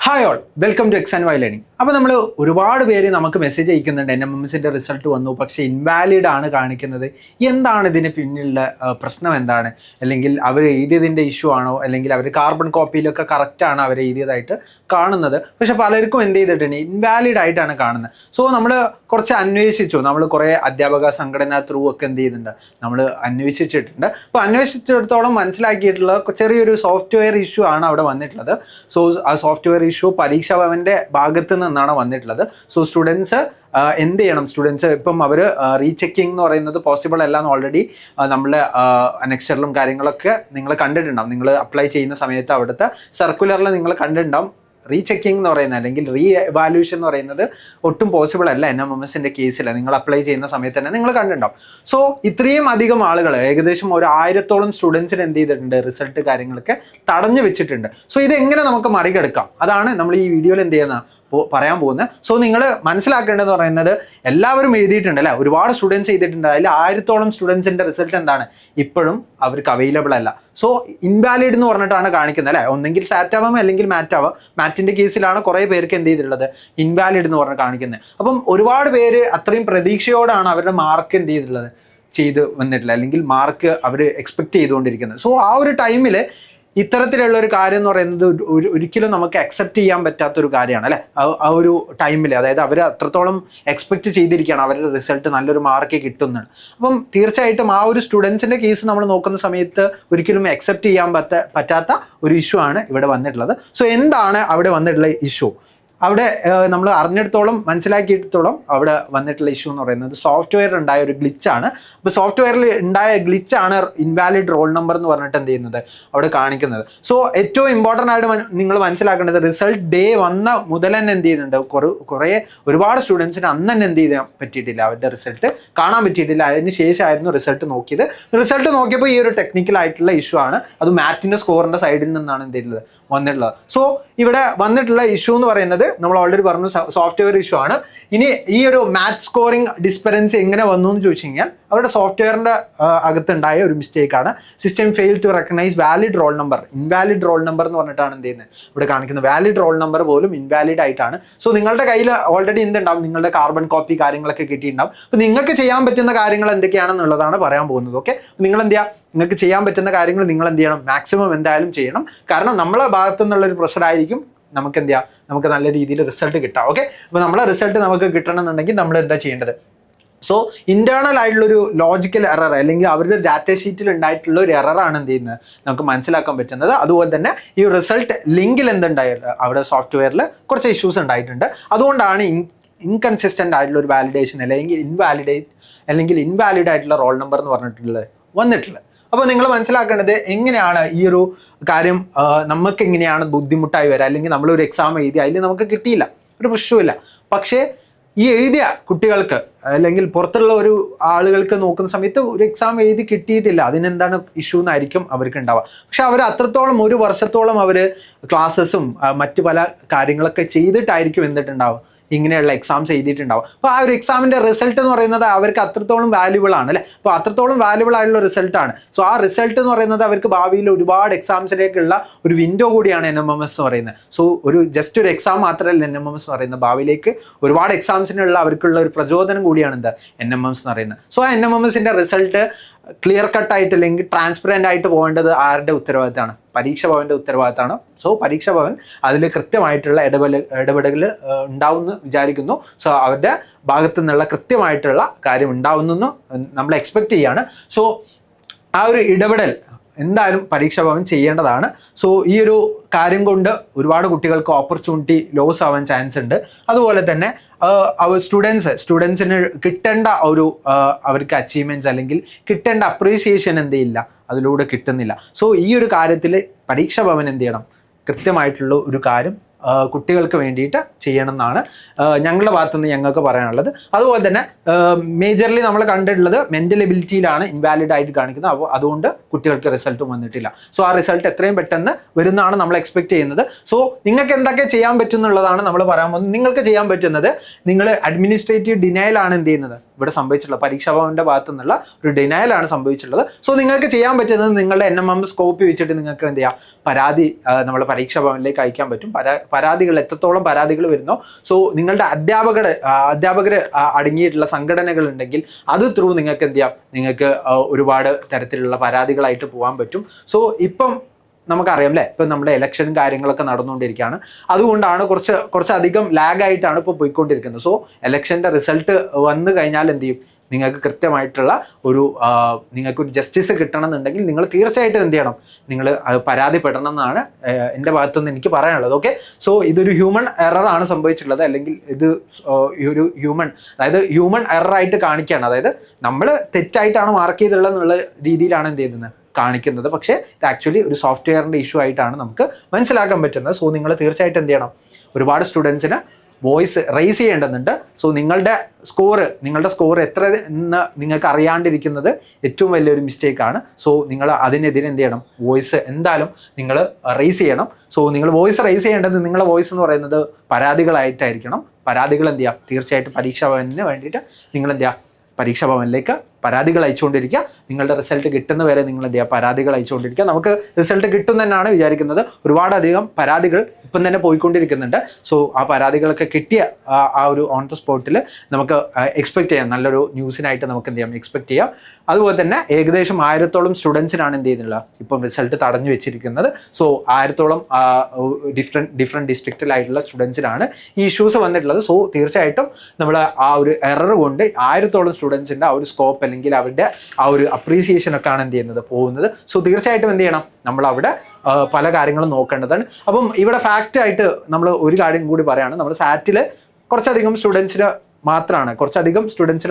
Hi all, welcome to X and Y learning. അപ്പോൾ നമ്മൾ ഒരുപാട് പേര് നമുക്ക് മെസ്സേജ് അയക്കുന്നുണ്ട്, NMMSൻ്റെ റിസൾട്ട് വന്നു പക്ഷേ ഇൻവാലിഡ് ആണ് കാണിക്കുന്നത്. എന്താണ് ഇതിന് പിന്നിലുള്ള പ്രശ്നം എന്താണ്? അല്ലെങ്കിൽ അവർ എഴുതിയതിൻ്റെ ഇഷ്യൂ ആണോ, അല്ലെങ്കിൽ അവർ കാർബൺ കോപ്പിയിലൊക്കെ കറക്റ്റാണ് അവർ എഴുതിയതായിട്ട് കാണുന്നത്. പക്ഷെ പലർക്കും എന്ത് ചെയ്തിട്ടുണ്ട്, ഇൻവാലിഡ് ആയിട്ടാണ് കാണുന്നത്. സോ നമ്മൾ കുറച്ച് അന്വേഷിച്ചു, നമ്മൾ കുറേ അധ്യാപക സംഘടന ത്രൂ ഒക്കെ എന്ത് ചെയ്യുന്നുണ്ട്, നമ്മൾ അന്വേഷിച്ചിട്ടുണ്ട്. അപ്പോൾ അന്വേഷിച്ചിടത്തോളം മനസ്സിലാക്കിയിട്ടുള്ള ചെറിയൊരു സോഫ്റ്റ്വെയർ ഇഷ്യൂ ആണ് അവിടെ വന്നിട്ടുള്ളത്. സോ ആ സോഫ്റ്റ്വെയർ ഇഷ്യൂ പരീക്ഷാ ഭവൻ്റെ ഭാഗത്ത് നിന്നാണ് വന്നിട്ടുള്ളത്. സോ സ്റ്റുഡൻസ് എന്ത് ചെയ്യണം, സ്റ്റുഡൻസ് ഇപ്പം അവർ റീചെക്കിംഗ് എന്ന് പറയുന്നത് പോസിബിൾ അല്ല എന്ന് ഓൾറെഡി നമ്മളെ അനക്ഷറിലും കാര്യങ്ങളൊക്കെ നിങ്ങൾ കണ്ടിട്ടുണ്ടാവും. നിങ്ങൾ അപ്ലൈ ചെയ്യുന്ന സമയത്ത് അവിടുത്തെ സർക്കുലറിൽ നിങ്ങൾ കണ്ടിട്ടുണ്ടാവും. റീചെക്കിംഗ് എന്ന് പറയുന്നത് അല്ലെങ്കിൽ റീ വാല്യൂഷൻ എന്ന് പറയുന്നത് ഒട്ടും പോസിബിൾ അല്ല NMMSൻ്റെ കേസിൽ. നിങ്ങൾ അപ്ലൈ ചെയ്യുന്ന സമയത്ത് തന്നെ നിങ്ങൾ കണ്ടിട്ടുണ്ടാവും. സോ ഇത്രയും അധികം ആളുകൾ, ഏകദേശം 1000-ഓളം സ്റ്റുഡൻസിന് എന്ത് ചെയ്തിട്ടുണ്ട്, റിസൾട്ട് കാര്യങ്ങളൊക്കെ തടഞ്ഞു വെച്ചിട്ടുണ്ട്. സോ ഇതെങ്ങനെ നമുക്ക് മറികടക്കാം, അതാണ് നമ്മൾ ഈ വീഡിയോയിൽ എന്ത് ചെയ്യുന്ന പറയാൻ പോകുന്നത്. സോ നിങ്ങൾ മനസ്സിലാക്കേണ്ടതെന്ന് പറയുന്നത്, എല്ലാവരും എഴുതിയിട്ടുണ്ട് അല്ലേ, ഒരുപാട് സ്റ്റുഡൻസ് എഴുതിയിട്ടുണ്ട്. അതിൽ 1000-ഓളം സ്റ്റുഡൻസിൻ്റെ റിസൾട്ട് എന്താണ്, ഇപ്പോഴും അവർക്ക് അവൈലബിൾ അല്ല. സോ ഇൻവാലിഡ് എന്ന് പറഞ്ഞിട്ടാണ് കാണിക്കുന്നത് അല്ലേ. ഒന്നെങ്കിൽ സാറ്റ് ആവാം അല്ലെങ്കിൽ മാറ്റ് ആവാം. മാറ്റിൻ്റെ കേസിലാണ് കുറേ പേർക്ക് എന്ത് ചെയ്തിട്ടുള്ളത്, ഇൻവാലിഡ് എന്ന് പറഞ്ഞ് കാണിക്കുന്നത്. അപ്പം ഒരുപാട് പേര് അത്രയും പ്രതീക്ഷയോടാണ് അവരുടെ മാർക്ക് എന്ത് ചെയ്ത് വന്നിട്ടില്ല, അല്ലെങ്കിൽ മാർക്ക് അവർ എക്സ്പെക്ട് ചെയ്തുകൊണ്ടിരിക്കുന്നത്. സോ ആ ഒരു ടൈമിൽ ഇത്തരത്തിലുള്ള ഒരു കാര്യം എന്ന് പറയുന്നത് ഒരിക്കലും നമുക്ക് അക്സെപ്റ്റ് ചെയ്യാൻ പറ്റാത്തൊരു കാര്യമാണ് അല്ലേ. ആ ഒരു ടൈമിൽ, അതായത് അവർ അത്രത്തോളം എക്സ്പെക്റ്റ് ചെയ്തിരിക്കുകയാണ് അവരുടെ റിസൾട്ട് നല്ലൊരു മാർക്ക് കിട്ടുന്നതാണ്. അപ്പം തീർച്ചയായിട്ടും ആ ഒരു സ്റ്റുഡൻസിൻ്റെ കേസ് നമ്മൾ നോക്കുന്ന സമയത്ത് ഒരിക്കലും അക്സെപ്റ്റ് ചെയ്യാൻ പറ്റാത്ത ഒരു ഇഷ്യൂ ആണ് ഇവിടെ വന്നിട്ടുള്ളത്. സോ എന്താണ് അവിടെ വന്നിട്ടുള്ള ഇഷ്യൂ? അവിടെ നമ്മൾ അറിഞ്ഞിടത്തോളം മനസ്സിലാക്കിയിടത്തോളം അവിടെ വന്നിട്ടുള്ള ഇഷ്യൂ എന്ന് പറയുന്നത് സോഫ്റ്റ്വെയറിൽ ഉണ്ടായ ഒരു ഗ്ലിച്ചാണ്. അപ്പോൾ സോഫ്റ്റ്വെയറിൽ ഉണ്ടായ ഗ്ലിച്ചാണ് ഇൻവാലിഡ് റോൾ നമ്പർ എന്ന് പറഞ്ഞിട്ട് എന്ത് ചെയ്യുന്നത് അവിടെ കാണിക്കുന്നത്. സോ ഏറ്റവും ഇമ്പോർട്ടൻ്റ് ആയിട്ട് നിങ്ങൾ മനസ്സിലാക്കേണ്ടത്, റിസൾട്ട് ഡേ വന്ന മുതൽ തന്നെ എന്ത് ചെയ്യുന്നുണ്ട്, ഒരുപാട് സ്റ്റുഡൻസിന് അന്ന് തന്നെ എന്ത് ചെയ്യാൻ പറ്റിയിട്ടില്ല, അവരുടെ റിസൾട്ട് കാണാൻ പറ്റിയിട്ടില്ല. അതിന് ശേഷമായിരുന്നു റിസൾട്ട് നോക്കിയത്. റിസൾട്ട് നോക്കിയപ്പോൾ ഈ ഒരു ടെക്നിക്കൽ ആയിട്ടുള്ള ഇഷ്യൂ ആണ്, അത് മാറ്റിൻ്റെ സ്കോറിൻ്റെ സൈഡിൽ നിന്നാണ് എന്ത് ചെയ്യുന്നത് വന്നിട്ടുള്ളത്. സോ ഇവിടെ വന്നിട്ടുള്ള ഇഷ്യൂ എന്ന് പറയുന്നത് നമ്മൾ ഓൾറെഡി പറഞ്ഞു, സോഫ്റ്റ്വെയർ ഇഷ്യൂ ആണ്. ഇനി ഈ ഒരു മാച്ച് സ്കോറിംഗ് ഡിസ്പെറൻസി എങ്ങനെ വന്നു എന്ന് ചോദിച്ചു കഴിഞ്ഞാൽ, അവരുടെ സോഫ്റ്റ്വെയറിൻ്റെ അകത്തുണ്ടായ ഒരു മിസ്റ്റേക്കാണ്. System fail to recognise valid roll number. Invalid roll number എന്ന് പറഞ്ഞിട്ടാണ് എന്ത് ചെയ്യുന്നത് ഇവിടെ കാണിക്കുന്നത്. വാലിഡ് റോൾ നമ്പർ പോലും ഇൻവാലിഡ് ആയിട്ടാണ്. സോ നിങ്ങളുടെ കയ്യിൽ ഓൾറെഡി എന്തുണ്ടാവും, നിങ്ങളുടെ കാർബൺ കോപ്പി കാര്യങ്ങളൊക്കെ കിട്ടിയിട്ടുണ്ടാവും. അപ്പോൾ നിങ്ങൾക്ക് ചെയ്യാൻ പറ്റുന്ന കാര്യങ്ങൾ എന്തൊക്കെയാണെന്നുള്ളതാണ് പറയാൻ പോകുന്നത്. ഓക്കെ, നിങ്ങൾ എന്ത് ചെയ്യുക, നിങ്ങൾക്ക് ചെയ്യാൻ പറ്റുന്ന കാര്യങ്ങൾ നിങ്ങൾ എന്ത് ചെയ്യണം, മാക്സിമം എന്തായാലും ചെയ്യണം. കാരണം നമ്മളെ ഭാഗത്തു നിന്നുള്ളൊരു പ്രഷറായിരിക്കും നമുക്ക് എന്ത് ചെയ്യുക, നമുക്ക് നല്ല രീതിയിൽ റിസൾട്ട് കിട്ടാം. ഓക്കെ, അപ്പോൾ നമ്മളെ റിസൾട്ട് നമുക്ക് കിട്ടണം എന്നുണ്ടെങ്കിൽ നമ്മൾ എന്താ ചെയ്യേണ്ടത്? സോ ഇൻറ്റേർണൽ ആയിട്ടുള്ളൊരു ലോജിക്കൽ എറർ, അല്ലെങ്കിൽ അവരുടെ ഡാറ്റ ഷീറ്റിൽ ഉണ്ടായിട്ടുള്ള ഒരു എററാണ് എന്ത് ചെയ്യുന്നത് നമുക്ക് മനസ്സിലാക്കാൻ പറ്റുന്നത്. അതുപോലെ തന്നെ ഈ റിസൾട്ട് ലിങ്കിൽ എന്തുണ്ടായിട്ടുണ്ട്, അവിടെ സോഫ്റ്റ്വെയറിൽ കുറച്ച് ഇഷ്യൂസ് ഉണ്ടായിട്ടുണ്ട്. അതുകൊണ്ടാണ് ഇൻകൺസിസ്റ്റൻ്റ് ആയിട്ടുള്ള ഒരു വാലിഡേഷൻ അല്ലെങ്കിൽ ഇൻവാലിഡ് ആയിട്ടുള്ള റോൾ നമ്പർ എന്ന് പറഞ്ഞിട്ടുള്ളത് വന്നിട്ടുള്ളത്. അപ്പോൾ നിങ്ങൾ മനസ്സിലാക്കേണ്ടത്, എങ്ങനെയാണ് ഈ ഒരു കാര്യം നമുക്ക് എങ്ങനെയാണ് ബുദ്ധിമുട്ടായി വരിക, അല്ലെങ്കിൽ നമ്മളൊരു എക്സാം എഴുതി അതിൽ നമുക്ക് കിട്ടിയില്ല, ഒരു പ്രശ്നമില്ല. പക്ഷേ ഈ എഴുതിയ കുട്ടികൾക്ക് അല്ലെങ്കിൽ പുറത്തുള്ള ഒരു ആളുകൾക്ക് നോക്കുന്ന സമയത്ത് ഒരു എക്സാം എഴുതി കിട്ടിയിട്ടില്ല, അതിനെന്താണ് ഇഷ്യൂ എന്നായിരിക്കും അവർക്ക് ഉണ്ടാവുക. പക്ഷെ അവർ അത്രത്തോളം ഒരു വർഷത്തോളം അവർ ക്ലാസ്സസും മറ്റു പല കാര്യങ്ങളൊക്കെ ചെയ്തിട്ടായിരിക്കും എന്നിട്ടുണ്ടാവുക, ഇങ്ങനെയുള്ള എക്സാംസ് എഴുതിയിട്ടുണ്ടാവും. അപ്പോൾ ആ ഒരു എക്സാമിൻ്റെ റിസൾട്ട് എന്ന് പറയുന്നത് അവർക്ക് അത്രത്തോളം വാല്യുബിൾ ആണ് അല്ലേ. അപ്പോൾ അത്രത്തോളം വാല്യുബിൾ ആയിട്ടുള്ള റിസൾട്ടാണ്. സോ ആ റിസൾട്ട് എന്ന് പറയുന്നത് അവർക്ക് ഭാവിയിൽ ഒരുപാട് എക്സാംസിലേക്കുള്ള ഒരു വിൻഡോ കൂടിയാണ് NMMS എന്ന് പറയുന്നത്. സോ ജസ്റ്റ് ഒരു എക്സാം മാത്രമല്ല NMMS എന്ന് പറയുന്നത്, ഭാവിയിലേക്ക് ഒരുപാട് എക്സാംസിനുള്ള അവർക്കുള്ള ഒരു പ്രചോദനം കൂടിയാണ് എന്താ NMMS എന്ന് പറയുന്നത്. സോ ആ NMMSൻ്റെ റിസൾട്ട് ക്ലിയർ കട്ടായിട്ട് അല്ലെങ്കിൽ ട്രാൻസ്പെറൻ്റ് ആയിട്ട് പോകേണ്ടത് ആരുടെ ഉത്തരവാദിത്തമാണ്? പരീക്ഷാ ഭവൻ്റെ ഉത്തരവാദിത്തമാണ്. സോ പരീക്ഷാ ഭവൻ അതിൽ കൃത്യമായിട്ടുള്ള ഇടപെടൽ ഉണ്ടാവുമെന്ന് വിചാരിക്കുന്നു. സോ അവരുടെ ഭാഗത്തു നിന്നുള്ള കൃത്യമായിട്ടുള്ള കാര്യം ഉണ്ടാവുന്നു നമ്മൾ എക്സ്പെക്റ്റ് ചെയ്യാണ്. സോ ആ ഒരു ഇടപെടൽ എന്തായാലും പരീക്ഷാ ഭവൻ ചെയ്യേണ്ടതാണ്. സോ ഈ ഒരു കാര്യം കൊണ്ട് ഒരുപാട് കുട്ടികൾക്ക് ഓപ്പർച്യൂണിറ്റി ലോസ് ആവാൻ ചാൻസ് ഉണ്ട്. അതുപോലെ തന്നെ സ്റ്റുഡൻസിന് കിട്ടേണ്ട ഒരു അവർക്ക് അച്ചീവ്മെൻറ്റ്സ് അല്ലെങ്കിൽ കിട്ടേണ്ട അപ്രീസിയേഷൻ എന്ത് ചെയ്യില്ല, അതിലൂടെ കിട്ടുന്നില്ല. സോ ഈ ഒരു കാര്യത്തിൽ പരീക്ഷാ ഭവൻ എന്ത് ചെയ്യണം, കൃത്യമായിട്ടുള്ള ഒരു കാര്യം കുട്ടികൾക്ക് വേണ്ടിയിട്ട് ചെയ്യണം എന്നാണ് ഞങ്ങളുടെ ഭാഗത്തുനിന്ന് ഞങ്ങൾക്ക് പറയാനുള്ളത്. അതുപോലെ തന്നെ മേജർലി നമ്മൾ കണ്ടിട്ടുള്ളത് മെൻ്റൽ എബിലിറ്റിയിലാണ് ഇൻവാലിഡ് ആയിട്ട് കാണിക്കുന്നത്. അപ്പോൾ അതുകൊണ്ട് കുട്ടികൾക്ക് റിസൾട്ടും വന്നിട്ടില്ല. സോ ആ റിസൾട്ട് എത്രയും പെട്ടെന്ന് വരുന്നതാണ് നമ്മൾ എക്സ്പെക്ട് ചെയ്യുന്നത്. സോ നിങ്ങൾക്ക് എന്തൊക്കെ ചെയ്യാൻ പറ്റും എന്നുള്ളതാണ് നമ്മൾ പറയാൻ പോകുന്നത്. നിങ്ങൾക്ക് ചെയ്യാൻ പറ്റുന്നത്, നിങ്ങൾ അഡ്മിനിസ്ട്രേറ്റീവ് ഡിനയലാണ് എന്ത് ചെയ്യുന്നത് ഇവിടെ സംഭവിച്ചിട്ടുള്ളത്, പരീക്ഷാ ഭവന്റെ ഭാഗത്തു നിന്നുള്ള ഒരു ഡിനയലാണ് സംഭവിച്ചിട്ടുള്ളത്. സോ നിങ്ങൾക്ക് ചെയ്യാൻ പറ്റുന്നത് നിങ്ങളുടെ NMMS കോപ്പി വെച്ചിട്ട് നിങ്ങൾക്ക് എന്ത് ചെയ്യാം, പരാതി നമ്മളെ പരീക്ഷാ ഭവനിലേക്ക് അയക്കാൻ പറ്റും. പരാതികൾ എത്രത്തോളം പരാതികൾ വരുന്നോ, സോ നിങ്ങളുടെ അധ്യാപകർ അടങ്ങിയിട്ടുള്ള സംഘടനകൾ ഉണ്ടെങ്കിൽ അത് ത്രൂ നിങ്ങൾക്ക് എന്ത് ചെയ്യാം, നിങ്ങൾക്ക് ഒരുപാട് തരത്തിലുള്ള പരാതികളായിട്ട് പോകാൻ പറ്റും. സോ ഇപ്പം നമുക്കറിയാം അല്ലേ, ഇപ്പം നമ്മുടെ ഇലക്ഷനും കാര്യങ്ങളൊക്കെ നടന്നുകൊണ്ടിരിക്കുകയാണ്. അതുകൊണ്ടാണ് കുറച്ചധികം ലാഗായിട്ടാണ് ഇപ്പോൾ പോയിക്കൊണ്ടിരിക്കുന്നത്. സോ ഇലക്ഷൻ്റെ റിസൾട്ട് വന്നു കഴിഞ്ഞാൽ എന്ത് ചെയ്യും, നിങ്ങൾക്ക് കൃത്യമായിട്ടുള്ള നിങ്ങൾക്കൊരു ജസ്റ്റിസ് കിട്ടണമെന്നുണ്ടെങ്കിൽ നിങ്ങൾ തീർച്ചയായിട്ടും എന്ത് ചെയ്യണം, നിങ്ങൾ പരാതിപ്പെടണം എന്നാണ് എൻ്റെ ഭാഗത്തുനിന്ന് എനിക്ക് പറയാനുള്ളത്. ഓക്കെ, സോ ഇതൊരു ഹ്യൂമൻ എററാണ് സംഭവിച്ചിട്ടുള്ളത്, അല്ലെങ്കിൽ ഇത് ഒരു ഹ്യൂമൻ എററായിട്ട് കാണിക്കുകയാണ്. അതായത് നമ്മൾ തെറ്റായിട്ടാണ് മാർക്ക് ചെയ്തിട്ടുള്ളത് എന്നുള്ള രീതിയിലാണ് എന്ത് ചെയ്യുന്നത് കാണിക്കുന്നത്. പക്ഷേ ഇത് ആക്ച്വലി ഒരു സോഫ്റ്റ്വെയറിൻ്റെ ഇഷ്യൂ ആയിട്ടാണ് നമുക്ക് മനസ്സിലാക്കാൻ പറ്റുന്നത്. സോ നിങ്ങൾ തീർച്ചയായിട്ടും എന്ത് ചെയ്യണം, ഒരുപാട് സ്റ്റുഡൻസിന് വോയിസ് റൈസ് ചെയ്യേണ്ടതുണ്ട്. സോ നിങ്ങളുടെ സ്കോർ എത്ര എന്ന് നിങ്ങൾക്ക് അറിയാണ്ടിരിക്കുന്നത് ഏറ്റവും വലിയൊരു മിസ്റ്റേക്കാണ്. സോ നിങ്ങൾ അതിനെതിരെ എന്ത് ചെയ്യണം, വോയിസ് എന്തായാലും നിങ്ങൾ റൈസ് ചെയ്യണം. സോ നിങ്ങൾ വോയിസ് റൈസ് ചെയ്യേണ്ടത്, നിങ്ങളുടെ വോയിസ് എന്ന് പറയുന്നത് പരാതികളായിട്ടായിരിക്കണം. പരാതികൾ എന്ത് ചെയ്യുക, തീർച്ചയായിട്ടും പരീക്ഷാ ഭവനിന് വേണ്ടിയിട്ട് നിങ്ങൾ എന്ത് ചെയ്യുക, പരീക്ഷാ ഭവനിലേക്ക് പരാതികൾ അയച്ചുകൊണ്ടിരിക്കുക. നിങ്ങളുടെ റിസൾട്ട് കിട്ടുന്ന വരെ നിങ്ങൾ എന്ത് ചെയ്യുക, പരാതികൾ അയച്ചുകൊണ്ടിരിക്കുക. നമുക്ക് റിസൾട്ട് കിട്ടും തന്നെയാണ് വിചാരിക്കുന്നത്. ഒരുപാടധികം പരാതികൾ ഇപ്പം തന്നെ പോയിക്കൊണ്ടിരിക്കുന്നുണ്ട്. സോ ആ പരാതികളൊക്കെ കിട്ടിയ ആ ഒരു ഓൺ ദ സ്പോട്ടിൽ നമുക്ക് എക്സ്പെക്ട് ചെയ്യാം, നല്ലൊരു ന്യൂസിനായിട്ട് നമുക്ക് എന്ത് ചെയ്യാം, എക്സ്പെക്ട് ചെയ്യാം. അതുപോലെ തന്നെ ഏകദേശം 1000-ഓളം സ്റ്റുഡൻസിനാണ് എന്ത് ചെയ്യുന്നുള്ളത് ഇപ്പം റിസൾട്ട് തടഞ്ഞു വെച്ചിരിക്കുന്നത്. സോ 1000-ഓളം ഡിഫറെൻറ്റ് ഡിസ്ട്രിക്റ്റിലായിട്ടുള്ള സ്റ്റുഡൻസിനാണ് ഈ ഇഷ്യൂസ് വന്നിട്ടുള്ളത്. സോ തീർച്ചയായിട്ടും നമ്മൾ ആ ഒരു എറർ കൊണ്ട് 1000-ഓളം സ്റ്റുഡൻസിൻ്റെ ആ ഒരു സ്കോപ്പ് അല്ലെങ്കിൽ അവരുടെ ആ ഒരു അപ്രീസിയേഷൻ ഒക്കെ ആണ് എന്ത് ചെയ്യുന്നത് പോകുന്നത്. സോ തീർച്ചയായിട്ടും എന്ത് ചെയ്യണം, നമ്മളവിടെ പല കാര്യങ്ങളും നോക്കേണ്ടതാണ്. അപ്പം ഇവിടെ ഫാക്റ്റായിട്ട് നമ്മൾ ഒരു കാര്യം കൂടി പറയുകയാണ്, നമ്മൾ സാറ്റിൽ കുറച്ചധികം സ്റ്റുഡൻസിന്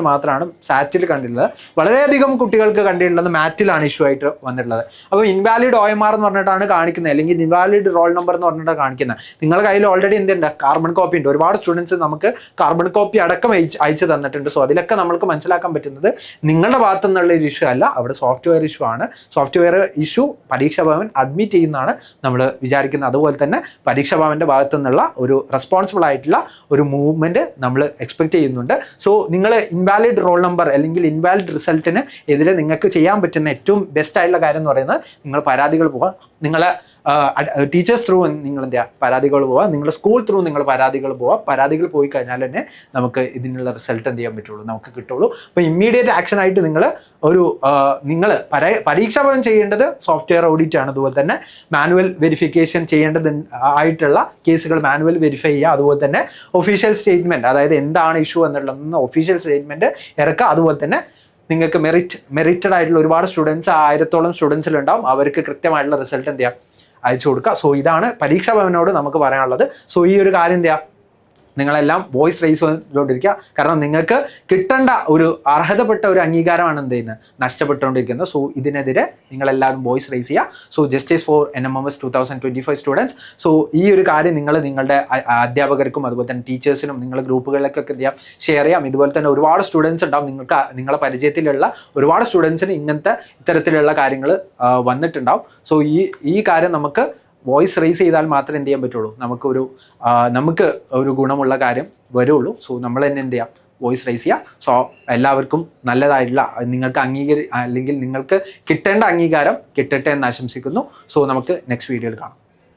മാത്രമാണ് സാറ്റിൽ കണ്ടിട്ടുള്ളത്. വളരെയധികം കുട്ടികൾക്ക് കണ്ടിട്ടുള്ളത് മാറ്റിലാണ് ഇഷ്യൂ ആയിട്ട് വന്നിട്ടുള്ളത്. അപ്പോൾ ഇൻവാലിഡ് OMR എന്ന് പറഞ്ഞിട്ടാണ് കാണിക്കുന്നത്, അല്ലെങ്കിൽ ഇൻവാലിഡ് റോൾ നമ്പർ എന്ന് പറഞ്ഞിട്ടാണ് കാണിക്കുന്നത്. നിങ്ങളുടെ കയ്യിൽ ഓൾറെഡി എന്തുണ്ട്, കാർബൺ കോപ്പി ഉണ്ട്. ഒരുപാട് സ്റ്റുഡൻസ് നമുക്ക് കാർബൺ കോപ്പി അടക്കം അയച്ചു തന്നിട്ടുണ്ട്. സോ അതിലൊക്കെ നമുക്ക് മനസ്സിലാക്കാൻ പറ്റുന്നത് നിങ്ങളുടെ ഭാഗത്തു നിന്നുള്ള ഒരു ഇഷ്യൂ അല്ല, അവിടെ സോഫ്റ്റ്വെയർ ഇഷ്യൂ ആണ്. സോഫ്റ്റ്വെയർ ഇഷ്യൂ പരീക്ഷാ ഭവൻ അഡ്മിറ്റ് ചെയ്യുന്നതാണ് നമ്മൾ വിചാരിക്കുന്നത്. അതുപോലെ തന്നെ പരീക്ഷാ ഭവൻ്റെ ഭാഗത്തു നിന്നുള്ള ഒരു റെസ്പോൺസിബിൾ ആയിട്ടുള്ള ഒരു മൂവ്മെൻറ്റ് നമ്മൾ എക്സ്പെക്ട് ചെയ്യുന്നുണ്ട്. സോ നിങ്ങൾ ഇൻവാലിഡ് റോൾ നമ്പർ അല്ലെങ്കിൽ ഇൻവാലിഡ് റിസൾട്ടിന് എതിരെ നിങ്ങൾക്ക് ചെയ്യാൻ പറ്റുന്ന ഏറ്റവും ബെസ്റ്റ് ആയിട്ടുള്ള കാര്യം എന്ന് പറയുന്നത്, നിങ്ങൾ പരാതികൾ പോവുക. നിങ്ങളെ ടീച്ചേഴ്സ് ത്രൂ നിങ്ങൾ എന്ത് ചെയ്യുക, പരാതികൾ പോവുക. നിങ്ങളുടെ സ്കൂൾ ത്രൂ നിങ്ങൾ പരാതികൾ പോവുക. പരാതികൾ പോയി കഴിഞ്ഞാൽ തന്നെ നമുക്ക് ഇതിനുള്ള റിസൾട്ട് എന്ത് ചെയ്യാൻ പറ്റുള്ളൂ, നമുക്ക് കിട്ടുള്ളൂ. അപ്പോൾ ഇമ്മീഡിയറ്റ് ആക്ഷൻ ആയിട്ട് നിങ്ങൾ പരീക്ഷാ ഭവൻ ചെയ്യേണ്ടത് സോഫ്റ്റ്വെയർ ഓഡിറ്റ് ആണ്. അതുപോലെ തന്നെ മാനുവൽ വെരിഫിക്കേഷൻ ചെയ്യേണ്ടത് ആയിട്ടുള്ള കേസുകൾ മാനുവൽ വെരിഫൈ ചെയ്യുക. അതുപോലെ തന്നെ ഒഫീഷ്യൽ സ്റ്റേറ്റ്മെൻറ്റ്, അതായത് എന്താണ് ഇഷ്യൂ എന്നുള്ളതെന്ന് ഒഫീഷ്യൽ സ്റ്റേറ്റ്മെൻറ്റ് ഇറക്കുക. അതുപോലെ തന്നെ നിങ്ങൾക്ക് മെറിറ്റഡ് ആയിട്ടുള്ള ഒരുപാട് സ്റ്റുഡൻസ് 1000-ഓളം സ്റ്റുഡൻസിലുണ്ടാവും, അവർക്ക് കൃത്യമായിട്ടുള്ള റിസൾട്ട് എന്ത് ചെയ്യുക, അയച്ചു കൊടുക്കുക. സോ ഇതാണ് പരീക്ഷാ ഭവനോട് നമുക്ക് പറയാനുള്ളത്. സോ ഈ ഒരു കാര്യം എന്ത് ചെയ്യുക, നിങ്ങളെല്ലാം വോയിസ് റൈസ് ചെയ്തുകൊണ്ടിരിക്കുക. കാരണം നിങ്ങൾക്ക് കിട്ടേണ്ട ഒരു അർഹതപ്പെട്ട ഒരു അംഗീകാരമാണ് എന്ത് ചെയ്യുന്നത്, നഷ്ടപ്പെട്ടുകൊണ്ടിരിക്കുന്നത്. സോ ഇതിനെതിരെ നിങ്ങളെല്ലാവരും വോയിസ് റൈസ് ചെയ്യുക. So justice for NMMS 2025 students. So ഈ ഒരു കാര്യം നിങ്ങളുടെ അധ്യാപകർക്കും അതുപോലെ തന്നെ ടീച്ചേഴ്സിനും നിങ്ങളുടെ ഗ്രൂപ്പുകളിലേക്കൊക്കെ എന്ത് ചെയ്യാം, ഷെയർ ചെയ്യാം. ഇതുപോലെ തന്നെ ഒരുപാട് സ്റ്റുഡൻസ് ഉണ്ടാവും, നിങ്ങളുടെ പരിചയത്തിലുള്ള ഒരുപാട് സ്റ്റുഡൻസിന് ഇത്തരത്തിലുള്ള കാര്യങ്ങൾ വന്നിട്ടുണ്ടാവും. സോ ഈ കാര്യം നമുക്ക് വോയിസ് റൈസ് ചെയ്താൽ മാത്രമേ എന്ത് ചെയ്യാൻ പറ്റുള്ളൂ, നമുക്ക് ഒരു ഗുണമുള്ള കാര്യം വരുള്ളൂ. സോ നമ്മൾ തന്നെ എന്ത് ചെയ്യാം, വോയിസ് റൈസ് ചെയ്യുക. സോ എല്ലാവർക്കും നല്ലതായിട്ടുള്ള നിങ്ങൾക്ക് അല്ലെങ്കിൽ നിങ്ങൾക്ക് കിട്ടേണ്ട അംഗീകാരം കിട്ടട്ടെ എന്ന് ആശംസിക്കുന്നു. സോ നമുക്ക് നെക്സ്റ്റ് വീഡിയോയിൽ കാണാം.